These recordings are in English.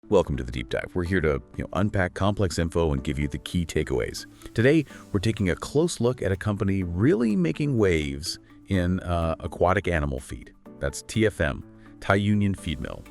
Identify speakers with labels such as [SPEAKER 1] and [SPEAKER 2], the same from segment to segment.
[SPEAKER 1] Welcome to the Deep Dive. We're here to unpack complex info and give you the key takeaways. Today, we're taking a close look at a company really making waves in aquatic animal feed. That's TFM, Thai Union Feedmill.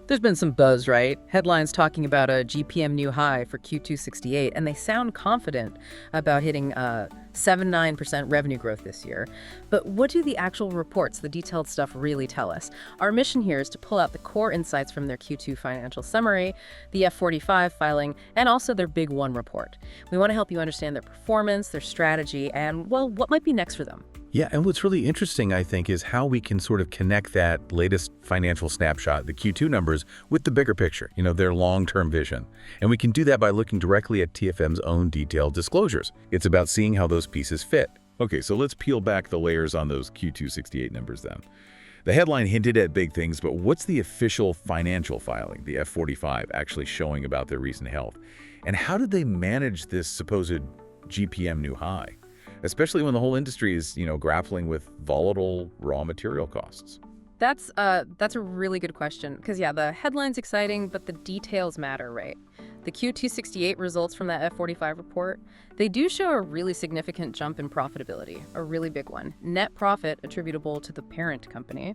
[SPEAKER 2] There's been some buzz, right? Headlines talking about a GPM new high for Q2 68, and they sound confident about hitting 7-9% revenue growth this year. But what do the actual reports, the detailed stuff, really tell us? Our mission here is to pull out the core insights from their Q2 financial summary, the F45 filing, and also their Big One report. We want to help you understand their performance, their strategy, and, well, what might be next for them.
[SPEAKER 1] Yeah, and what's really interesting, I think, is how we can sort of connect that latest financial snapshot, the Q2 numbers, with the bigger picture, their long-term vision. And we can do that by looking directly at TFM's own detailed disclosures. It's about seeing how those pieces fit. Okay, so let's peel back the layers on those Q2 68 numbers then. The headline hinted at big things, but what's the official financial filing, the F45, actually showing about their recent health? And how did they manage this supposed GPM new high? Especially when the whole industry is, grappling with volatile raw material costs.
[SPEAKER 2] That's a really good question, because, yeah, the headline's exciting, but the details matter, right? The Q268 results from that F45 report, they do show a really significant jump in profitability, a really big one. Net profit attributable to the parent company.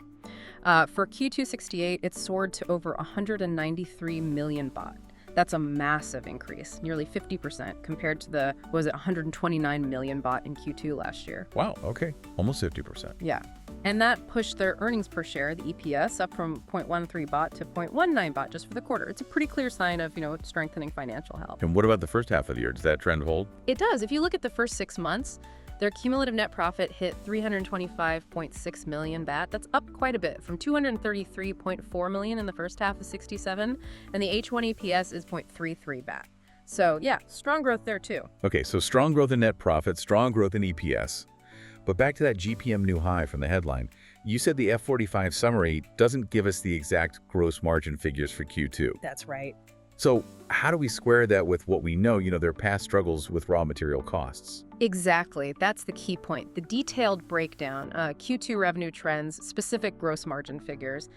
[SPEAKER 2] For Q268, it soared to over 193 million baht. That's a massive increase, nearly 50% compared to the, 129 million baht in Q2 last year.
[SPEAKER 1] Wow, okay, almost 50%.
[SPEAKER 2] Yeah, and that pushed their earnings per share, the EPS, up from 0.13 baht to 0.19 baht just for the quarter. It's a pretty clear sign of, strengthening financial health.
[SPEAKER 1] And what about the first half of the year? Does that trend hold?
[SPEAKER 2] It does. If you look at the first 6 months, their cumulative net profit hit 325.6 million baht. That's up quite a bit from 233.4 million in the first half of 67, and the H1 EPS is 0.33 baht. So yeah, strong growth there too.
[SPEAKER 1] Okay, so strong growth in net profit, strong growth in EPS. But back to that GPM new high from the headline, you said the F45 summary doesn't give us the exact gross margin figures for Q2.
[SPEAKER 2] That's right.
[SPEAKER 1] So how do we square that with what we know, their past struggles with raw material costs?
[SPEAKER 2] Exactly. That's the key point. The detailed breakdown, Q2 revenue trends, specific gross margin figures,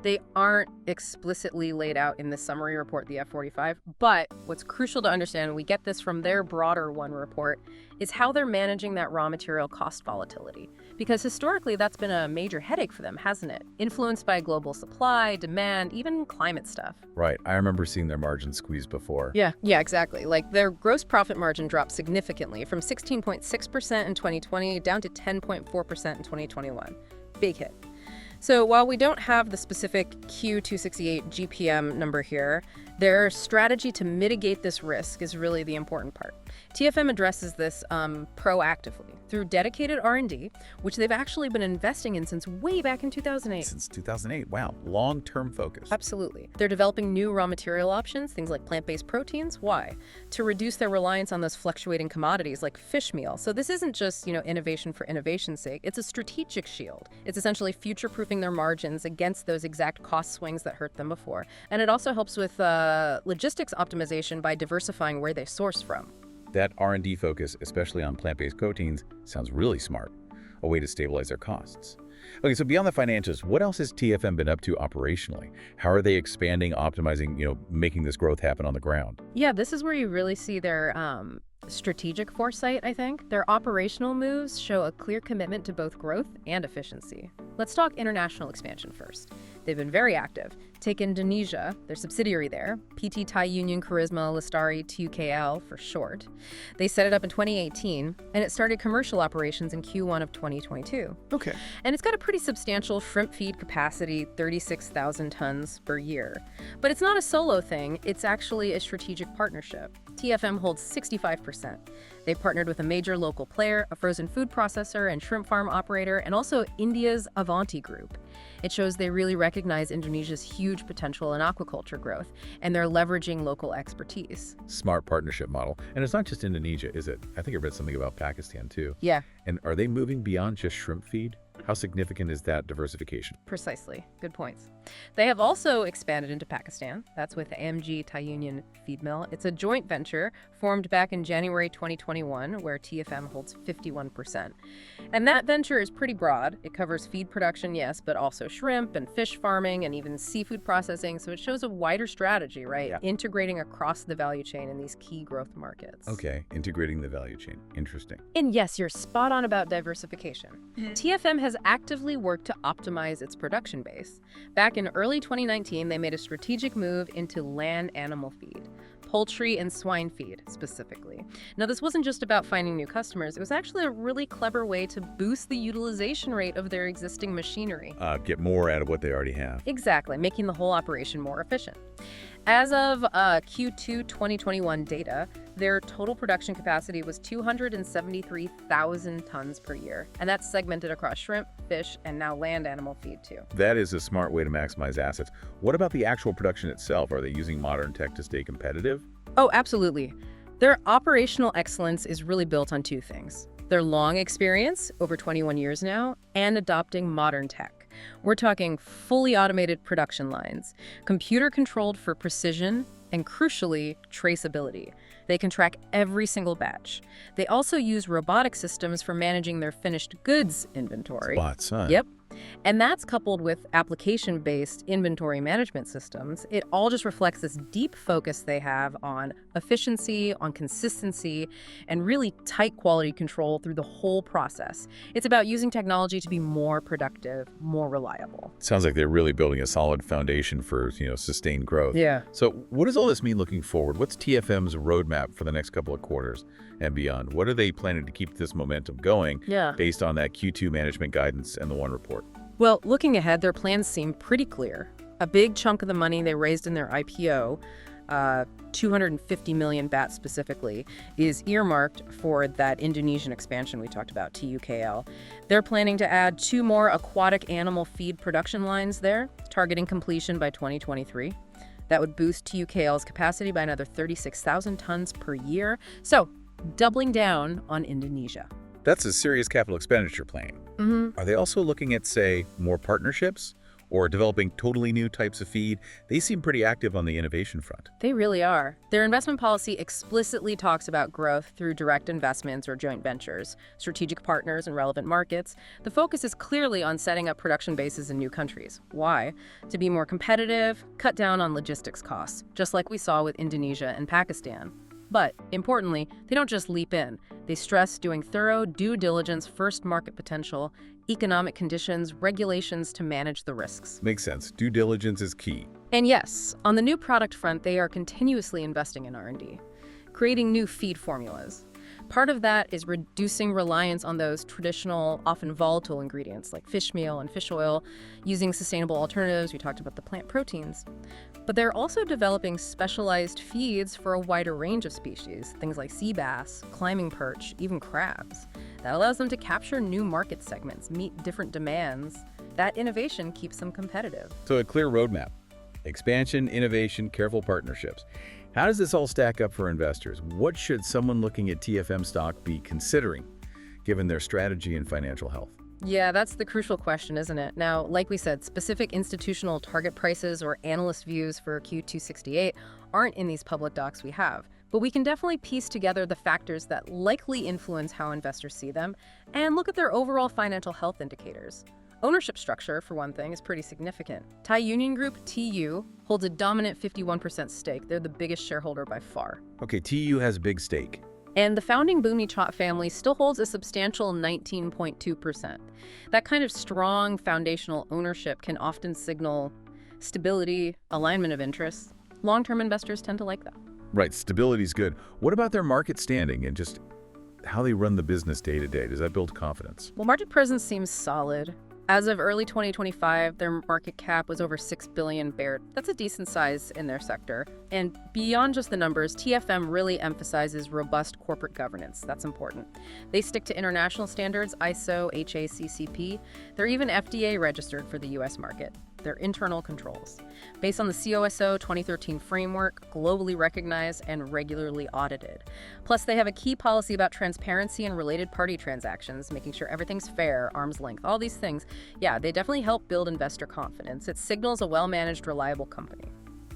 [SPEAKER 2] they aren't explicitly laid out in the summary report, the F45, but what's crucial to understand, and we get this from their broader one report, is how they're managing that raw material cost volatility. Because historically, that's been a major headache for them, hasn't it? Influenced by global supply, demand, even climate stuff.
[SPEAKER 1] Right. I remember seeing their margins squeezed before.
[SPEAKER 2] Yeah, exactly. Like their gross profit margin dropped significantly from 16.6% in 2020 down to 10.4% in 2021. Big hit. So while we don't have the specific Q268 GPM number here, their strategy to mitigate this risk is really the important part. TFM addresses this proactively through dedicated R&D, which they've actually been investing in since way back in 2008.
[SPEAKER 1] Since 2008, wow, long-term focus.
[SPEAKER 2] Absolutely. They're developing new raw material options, things like plant-based proteins. Why? To reduce their reliance on those fluctuating commodities like fish meal. So this isn't just, innovation for innovation's sake. It's a strategic shield. It's essentially future-proofing their margins against those exact cost swings that hurt them before. And it also helps with logistics optimization by diversifying where they source from.
[SPEAKER 1] That R&D focus, especially on plant-based proteins, sounds really smart, a way to stabilize their costs. Okay, so beyond the financials, what else has TFM been up to operationally? How are they expanding, optimizing, making this growth happen on the ground?
[SPEAKER 2] Yeah, this is where you really see their strategic foresight, I think. Their operational moves show a clear commitment to both growth and efficiency. Let's talk international expansion first. They've been very active. Take Indonesia, their subsidiary there, PT Thai Union Charisma Lestari TUKL for short. They set it up in 2018, and it started commercial operations in Q1 of 2022.
[SPEAKER 1] Okay.
[SPEAKER 2] And it's got a pretty substantial shrimp feed capacity, 36,000 tons per year. But it's not a solo thing, it's actually a strategic partnership. TFM holds 65%. They partnered with a major local player, a frozen food processor and shrimp farm operator, and also India's Avanti Group. It shows they really recognize Indonesia's huge potential in aquaculture growth, and they're leveraging local expertise.
[SPEAKER 1] Smart partnership model. And it's not just Indonesia, is it? I think I read something about Pakistan too.
[SPEAKER 2] Yeah.
[SPEAKER 1] And are they moving beyond just shrimp feed? How significant is that diversification?
[SPEAKER 2] Precisely. Good points. They have also expanded into Pakistan. That's with AMG Thai Union Feedmill. It's a joint venture formed back in January 2021, where TFM holds 51%. And that venture is pretty broad. It covers feed production, yes, but also shrimp and fish farming and even seafood processing. So it shows a wider strategy, right?
[SPEAKER 1] Yeah.
[SPEAKER 2] Integrating across the value chain in these key growth markets.
[SPEAKER 1] Okay, integrating the value chain. Interesting.
[SPEAKER 2] And yes, you're spot on about diversification. TFM has actively worked to optimize its production base. Back in early 2019, they made a strategic move into land animal feed, poultry and swine feed specifically. Now, this wasn't just about finding new customers. It was actually a really clever way to boost the utilization rate of their existing machinery.
[SPEAKER 1] Get more out of what they already have.
[SPEAKER 2] Exactly, making the whole operation more efficient. As of Q2 2021 data, their total production capacity was 273,000 tons per year. And that's segmented across shrimp, fish, and now land animal feed too.
[SPEAKER 1] That is a smart way to maximize assets. What about the actual production itself? Are they using modern tech to stay competitive?
[SPEAKER 2] Oh, absolutely. Their operational excellence is really built on two things: their long experience, over 21 years now, and adopting modern tech. We're talking fully automated production lines, computer-controlled for precision, and crucially, traceability. They can track every single batch. They also use robotic systems for managing their finished goods inventory.
[SPEAKER 1] Spots, huh?
[SPEAKER 2] Yep. And that's coupled with application-based inventory management systems. It all just reflects this deep focus they have on efficiency, on consistency, and really tight quality control through the whole process. It's about using technology to be more productive, more reliable.
[SPEAKER 1] Sounds like they're really building a solid foundation for, sustained growth.
[SPEAKER 2] Yeah.
[SPEAKER 1] So what does all this mean looking forward? What's TFM's roadmap for the next couple of quarters and beyond? What are they planning to keep this momentum going based on that Q2 management guidance and the one report?
[SPEAKER 2] Well, looking ahead, their plans seem pretty clear. A big chunk of the money they raised in their IPO, 250 million baht specifically, is earmarked for that Indonesian expansion we talked about, TUKL. They're planning to add 2 more aquatic animal feed production lines there, targeting completion by 2023. That would boost TUKL's capacity by another 36,000 tons per year. So, doubling down on Indonesia.
[SPEAKER 1] That's a serious capital expenditure plan. Are they also looking at, say, more partnerships or developing totally new types of feed? They seem pretty active on the innovation front.
[SPEAKER 2] They really are. Their investment policy explicitly talks about growth through direct investments or joint ventures, strategic partners in relevant markets. The focus is clearly on setting up production bases in new countries. Why? To be more competitive, cut down on logistics costs, just like we saw with Indonesia and Pakistan. But, importantly, they don't just leap in. They stress doing thorough due diligence, first market potential, economic conditions, regulations to manage the risks.
[SPEAKER 1] Makes sense. Due diligence is key.
[SPEAKER 2] And yes, on the new product front, they are continuously investing in R&D, creating new feed formulas. Part of that is reducing reliance on those traditional, often volatile ingredients like fish meal and fish oil, using sustainable alternatives. We talked about the plant proteins. But they're also developing specialized feeds for a wider range of species, things like sea bass, climbing perch, even crabs. That allows them to capture new market segments, meet different demands. That innovation keeps them competitive.
[SPEAKER 1] So a clear roadmap. Expansion, innovation, careful partnerships. How does this all stack up for investors? What should someone looking at TFM stock be considering, given their strategy and financial health?
[SPEAKER 2] Yeah, that's the crucial question, isn't it? Now, like we said, specific institutional target prices or analyst views for Q268 aren't in these public docs we have, but we can definitely piece together the factors that likely influence how investors see them and look at their overall financial health indicators. Ownership structure, for one thing, is pretty significant. Thai Union Group, TU, holds a dominant 51% stake. They're the biggest shareholder by far.
[SPEAKER 1] Okay, TU has a big stake.
[SPEAKER 2] And the founding Bumiputera family still holds a substantial 19.2%. That kind of strong foundational ownership can often signal stability, alignment of interests. Long-term investors tend to like that.
[SPEAKER 1] Right, stability's good. What about their market standing and just how they run the business day to day? Does that build confidence?
[SPEAKER 2] Well, market presence seems solid. As of early 2025, their market cap was over 6 billion Baird. That's a decent size in their sector. And beyond just the numbers, TFM really emphasizes robust corporate governance. That's important. They stick to international standards, ISO, HACCP. They're even FDA registered for the US market. Their internal controls. Based on the COSO 2013 framework, globally recognized and regularly audited. Plus, they have a key policy about transparency and related party transactions, making sure everything's fair, arm's length, all these things. Yeah, they definitely help build investor confidence. It signals a well-managed, reliable company.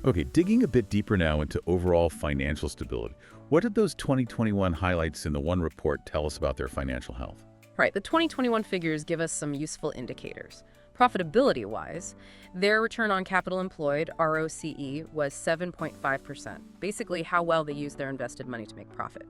[SPEAKER 1] Okay, digging a bit deeper now into overall financial stability, what did those 2021 highlights in the one report tell us about their financial health?
[SPEAKER 2] Right, the 2021 figures give us some useful indicators. Profitability-wise, their return on capital employed, ROCE, was 7.5%, basically how well they use their invested money to make profit.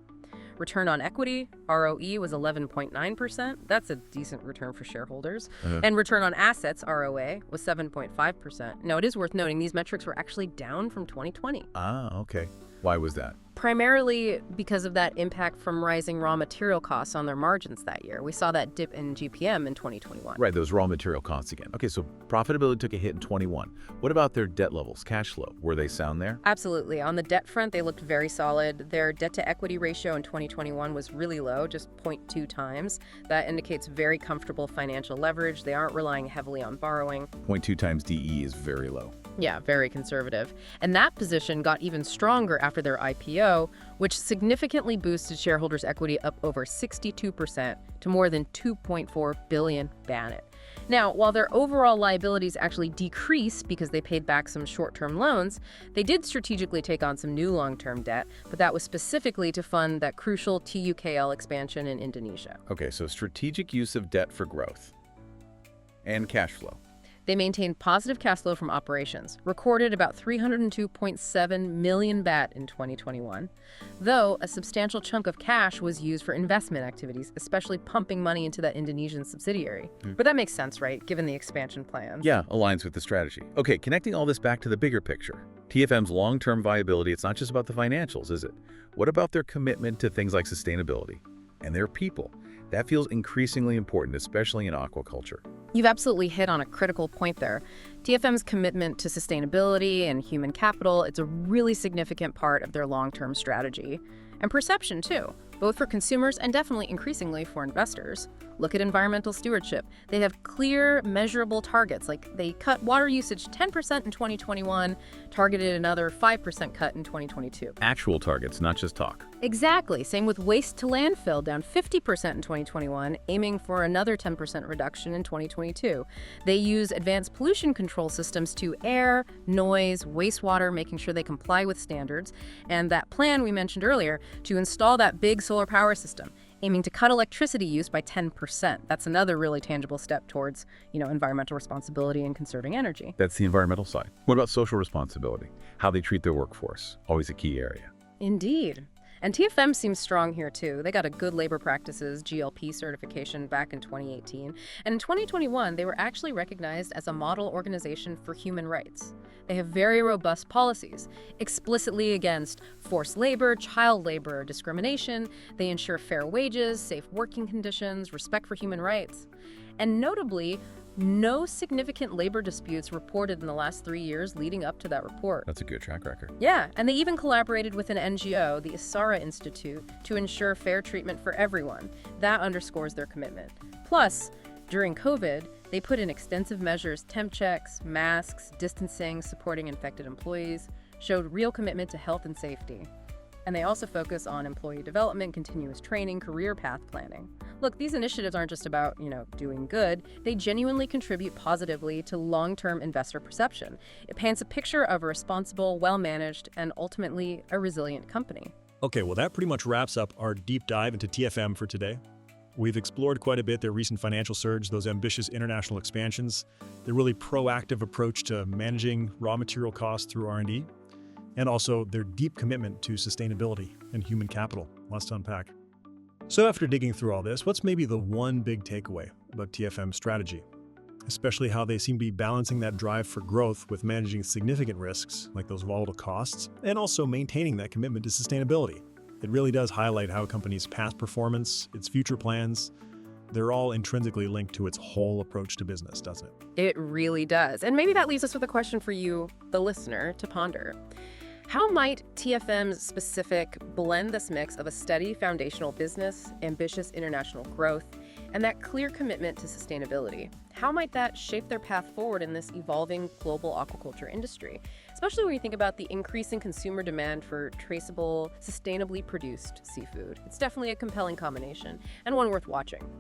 [SPEAKER 2] Return on equity, ROE, was 11.9%. That's a decent return for shareholders. And return on assets, ROA, was 7.5%. Now, it is worth noting these metrics were actually down from 2020.
[SPEAKER 1] Ah, okay. Why was that?
[SPEAKER 2] Primarily because of that impact from rising raw material costs on their margins that year. We saw that dip in GPM in 2021.
[SPEAKER 1] Right, those raw material costs again. Okay, so profitability took a hit in 21. What about their debt levels, cash flow? Were they sound there?
[SPEAKER 2] Absolutely. On the debt front, they looked very solid. Their debt-to-equity ratio in 2021 was really low, just 0.2 times. That indicates very comfortable financial leverage. They aren't relying heavily on borrowing.
[SPEAKER 1] 0.2 times DE is very low.
[SPEAKER 2] Yeah, very conservative. And that position got even stronger after their IPO, which significantly boosted shareholders' equity up over 62% to more than 2.4 billion baht. Now, while their overall liabilities actually decreased because they paid back some short-term loans, they did strategically take on some new long-term debt, but that was specifically to fund that crucial TUKL expansion in Indonesia.
[SPEAKER 1] Okay, so strategic use of debt for growth and cash flow.
[SPEAKER 2] They maintained positive cash flow from operations, recorded about 302.7 million baht in 2021, though a substantial chunk of cash was used for investment activities, especially pumping money into that Indonesian subsidiary. But that makes sense, right, given the expansion plans?
[SPEAKER 1] Yeah, aligns with the strategy. Okay, connecting all this back to the bigger picture. TFM's long-term viability, it's not just about the financials, is it? What about their commitment to things like sustainability and their people? That feels increasingly important, especially in aquaculture.
[SPEAKER 2] You've absolutely hit on a critical point there. TFM's commitment to sustainability and human capital, it's a really significant part of their long-term strategy. And perception, too, both for consumers and definitely increasingly for investors. Look at environmental stewardship. They have clear, measurable targets, like they cut water usage 10% in 2021, targeted another 5% cut in 2022.
[SPEAKER 1] Actual targets, not just talk.
[SPEAKER 2] Exactly. Same with waste to landfill, down 50% in 2021, aiming for another 10% reduction in 2022. They use advanced pollution control systems to air, noise, wastewater, making sure they comply with standards. And that plan we mentioned earlier to install that big solar power system, aiming to cut electricity use by 10%. That's another really tangible step towards, environmental responsibility and conserving energy.
[SPEAKER 1] That's the environmental side. What about social responsibility? How they treat their workforce? Always a key area.
[SPEAKER 2] Indeed. And TFM seems strong here, too. They got a good labor practices GLP certification back in 2018. And in 2021, they were actually recognized as a model organization for human rights. They have very robust policies, explicitly against forced labor, child labor, discrimination. They ensure fair wages, safe working conditions, respect for human rights. And notably, no significant labor disputes reported in the last 3 years leading up to that report.
[SPEAKER 1] That's a good track record.
[SPEAKER 2] Yeah, and they even collaborated with an NGO, the Isara Institute, to ensure fair treatment for everyone. That underscores their commitment. Plus, during COVID, they put in extensive measures, temp checks, masks, distancing, supporting infected employees, showed real commitment to health and safety. And they also focus on employee development, continuous training, career path planning. Look, these initiatives aren't just about, doing good. They genuinely contribute positively to long-term investor perception. It paints a picture of a responsible, well-managed, and ultimately a resilient company.
[SPEAKER 3] Okay, well, that pretty much wraps up our deep dive into TFM for today. We've explored quite a bit their recent financial surge, those ambitious international expansions, their really proactive approach to managing raw material costs through R&D, and also their deep commitment to sustainability and human capital. Lots to unpack. So after digging through all this, what's maybe the one big takeaway about TFM's strategy? Especially how they seem to be balancing that drive for growth with managing significant risks, like those volatile costs, and also maintaining that commitment to sustainability. It really does highlight how a company's past performance, its future plans, They're all intrinsically linked to its whole approach to business, doesn't it?
[SPEAKER 2] It really does. And maybe that leaves us with a question for you, the listener, to ponder. How might TFM's specific blend this mix of a steady foundational business, ambitious international growth, and that clear commitment to sustainability? How might that shape their path forward in this evolving global aquaculture industry? Especially when you think about the increasing consumer demand for traceable, sustainably produced seafood. It's definitely a compelling combination, and one worth watching.